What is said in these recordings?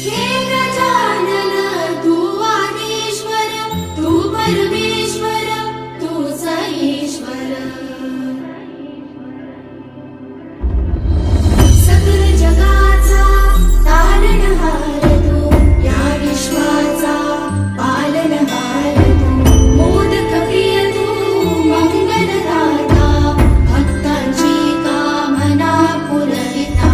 हे गजानन तू आदिश्वर, तू परमेश्वर, तूच ईश्वर. सकल जगाचा तारणहार तू, या विश्वाचा पालनहार तू. मोदक प्रिय तू मंगलदाता, भक्तांची कामना पुरविता.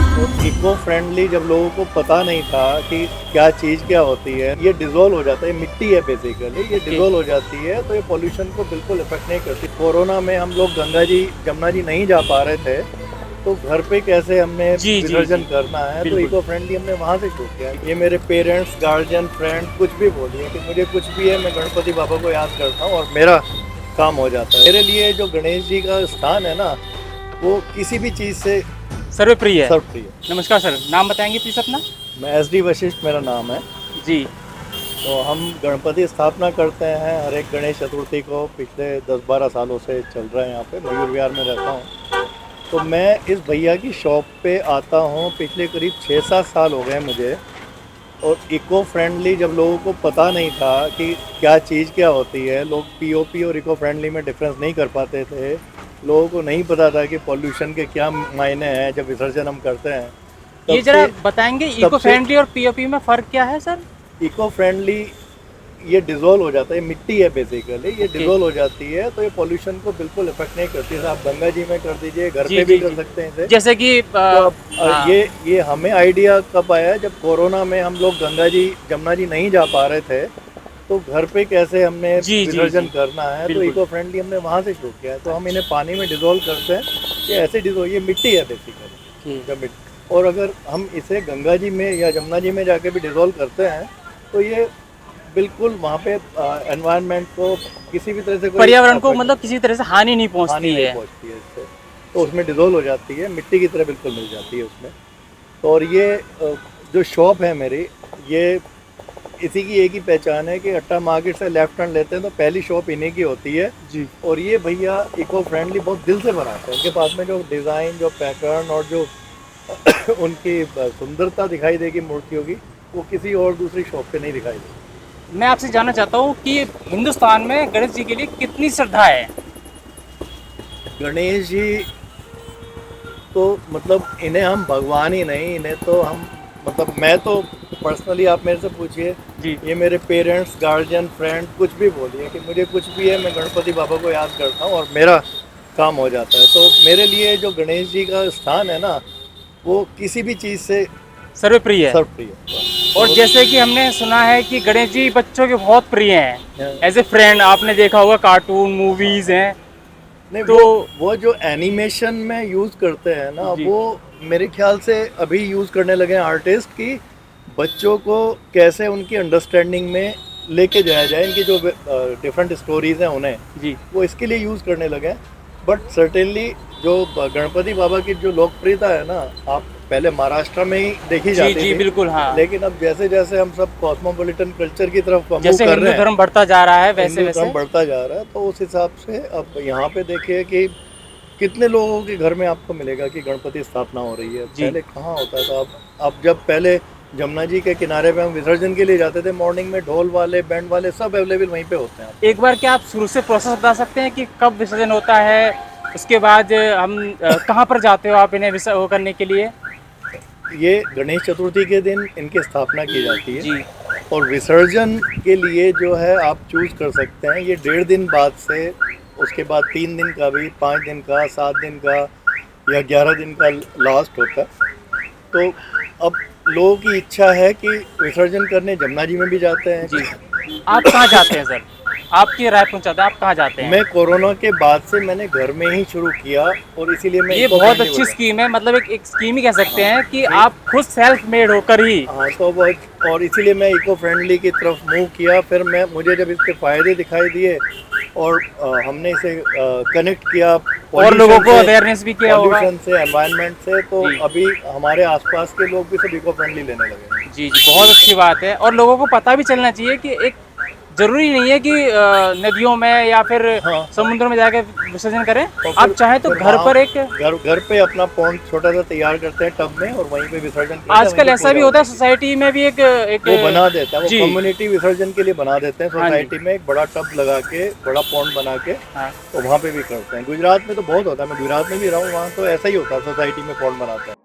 इको फ्रेंडली जब लोगों को पता नहीं था कि क्या चीज़ क्या होती है, ये डिजोल्व हो जाता है, मिट्टी है बेसिकली, ये डिजोल्व हो जाती है तो ये पोल्यूशन को बिल्कुल इफेक्ट नहीं करती. कोरोना में हम लोग गंगा जी जमुना जी नहीं जा पा रहे थे, तो घर पे कैसे हमने विसर्जन करना है, तो इको फ्रेंडली हमने वहाँ से शुरू किया. ये मेरे पेरेंट्स, गार्जियन, फ्रेंड कुछ भी बोलिए कि मुझे कुछ भी है, मैं गणपति बाबा को याद करता हूँ और मेरा काम हो जाता है. मेरे लिए जो गणेश जी का स्थान है ना, वो किसी भी चीज़ से सर्वप्रिय है. सर्वप्रिय. नमस्कार सर, नाम बताएंगे प्लीज अपना? मैं SD वशिष्ठ मेरा नाम है. जी. तो हम गणपति स्थापना करते हैं हर एक गणेश चतुर्थी को. पिछले 10-12 सालों से चल रहा है. यहाँ पे मयूर विहार में रहता हूँ. तो मैं इस भैया की शॉप पे आता हूँ पिछले करीब 6-7 साल हो गए मुझे. और इको फ्रेंडली जब लोगों को पता नहीं था कि क्या चीज़ क्या होती है, लोग POP और इको फ्रेंडली में डिफरेंस नहीं कर पाते थे. लोगों को नहीं पता था कि पॉल्यूशन के क्या मायने हैं जब विसर्जन हम करते हैं. ये जरा बताएंगे इको फ्रेंडली और POP में फ़र्क क्या है सर? इको फ्रेंडली ये डिजोल्व हो जाता है, मिट्टी है बेसिकली, ये डिजोल्व हो जाती है तो ये पोल्यूशन को बिल्कुल इफेक्ट नहीं करती. आप गंगा जी में कर दीजिए, घर पे भी कर सकते हैं इसे. जैसे कि ये हमें आइडिया कब आया, जब कोरोना में हम लोग गंगा जी जमुना जी नहीं जा पा रहे थे, तो घर पे कैसे हमने विसर्जन करना है, तो इको फ्रेंडली हमने वहाँ से शुरू किया है. तो हम इन्हें पानी में डिजोल्व करते हैं. ये ऐसे डिजोल्व, ये मिट्टी है बेसिकली. और अगर हम इसे गंगा जी में या जमुना जी में जाके भी डिजोल्व करते हैं, तो ये बिल्कुल वहाँ पे एनवायरनमेंट को किसी भी तरह से, पर्यावरण को मतलब किसी तरह से हानि नहीं पहुँचती है. इससे तो उसमें डिजोल्व हो जाती है, मिट्टी की तरह बिल्कुल मिल जाती है उसमें. तो और ये जो शॉप है मेरी, ये इसी की एक ही पहचान है कि अट्टा मार्केट से लेफ्ट टर्न लेते हैं तो पहली शॉप इन्हीं की होती है जी. और ये भैया इको फ्रेंडली बहुत दिल से बनाते हैं. उनके पास में जो डिज़ाइन, जो पैटर्न और जो उनकी सुंदरता दिखाई देगी मूर्तियों की, वो किसी और दूसरी शॉप पे नहीं दिखाई देगी. मैं आपसे जानना चाहता हूँ कि हिंदुस्तान में गणेश जी के लिए कितनी श्रद्धा है? गणेश जी तो मतलब इन्हें हम भगवान ही नहीं, इन्हें तो हम मतलब मैं तो पर्सनली, आप मेरे से पूछिए जी. ये मेरे पेरेंट्स, गार्जियन, फ्रेंड कुछ भी बोलिए कि मुझे कुछ भी है, मैं गणपति बाबा को याद करता हूँ और मेरा काम हो जाता है. तो मेरे लिए जो गणेश जी का स्थान है ना, वो किसी भी चीज़ से सर्वप्रिय है. सर्वप्रिय. और जैसे कि हमने सुना है कि गणेश जी बच्चों के बहुत प्रिय हैं. एज ए फ्रेंड आपने देखा होगा कार्टून मूवीज हैं. नहीं, तो वो जो एनिमेशन में यूज़ करते हैं ना, वो मेरे ख्याल से अभी यूज़ करने लगे हैं आर्टिस्ट की बच्चों को कैसे उनकी अंडरस्टैंडिंग में लेके जाया जाए. इनकी जो डिफरेंट स्टोरीज हैं उन्हें जी, वो इसके लिए यूज़ करने लगे हैं. बट सर्टेनली जो गणपति बाबा की जो लोकप्रियता है ना, आप पहले महाराष्ट्र में ही देखी जाती जी, थी. बिल्कुल. हाँ. लेकिन अब जैसे जैसे हम सब कॉस्मोपॉलिटन कल्चर की तरफ मूव जैसे कर हिंदू रहे हैं, धर्म बढ़ता जा रहा है वैसे हिंदू धर्म वैसे बढ़ता जा रहा है, तो उस हिसाब से अब यहाँ पे देखिए कि कितने लोगों के घर में आपको मिलेगा कि गणपति स्थापना हो रही है. पहले कहाँ होता था. अब जब पहले जमुना जी के किनारे पे हम विसर्जन के लिए जाते थे, मॉर्निंग में ढोल वाले, बैंड वाले सब अवेलेबल वहीं पे होते हैं. एक बार क्या आप शुरू से प्रोसेस बता सकते हैं कि कब विसर्जन होता है, उसके बाद हम कहाँ पर जाते हो आप इन्हें वो करने के लिए? ये गणेश चतुर्थी के दिन इनकी स्थापना की जाती है जी. और विसर्जन के लिए जो है आप चूज़ कर सकते हैं. ये 1.5 दिन बाद से, उसके बाद 3 दिन का भी, 5 दिन का, 7 दिन का या 11 दिन का लास्ट होता है. तो अब लोगों की इच्छा है कि विसर्जन करने जमुना जी में भी जाते हैं. जी. आप कहाँ जाते हैं सर? आपकी राय पूछाते हैं, आप कहाँ जाते हैं? मैं कोरोना के बाद से मैंने घर में ही शुरू किया और इसीलिए मैं ये बहुत अच्छी स्कीम है. मतलब एक स्कीम ही कह सकते हैं कि आप खुद सेल्फ मेड होकर ही. हाँ, तो वो और इसीलिए मैं इको फ्रेंडली की तरफ मूव किया. फिर मुझे जब इसके फ़ायदे दिखाई दिए और हमने इसे कनेक्ट किया और लोगों को अवेयरनेस भी किया होगा पॉल्यूशन से, एनवायरनमेंट से, तो अभी हमारे आसपास के लोग भी सब इको फ्रेंडली लेने लगे. जी जी, बहुत अच्छी बात है. और लोगों को पता भी चलना चाहिए कि एक जरूरी नहीं है कि नदियों में या फिर हाँ। समुद्र में जाके विसर्जन करें, और आप चाहें तो फिर घर वहाँ पर एक घर पे अपना पॉन्ड छोटा सा तैयार करते हैं टब में, और वहीं पे विसर्जन करते हैं, आजकल वहीं पे ऐसा भी पूजा होता है होती सोसाइटी में भी एक वो बना देता है, वो जी। कम्युनिटी विसर्जन के लिए बना देते हैं हाँ जी। सोसाइटी में, एक बड़ा टब लगा के, बड़ा पॉन्ड बना के, हाँ। तो वहाँ पे भी करते हैं। गुजरात में तो बहुत होता है, मैं गुजरात में भी रहा हूँ, वहाँ तो ऐसा ही होता है, सोसाइटी में पॉन्ड बनाते हैं।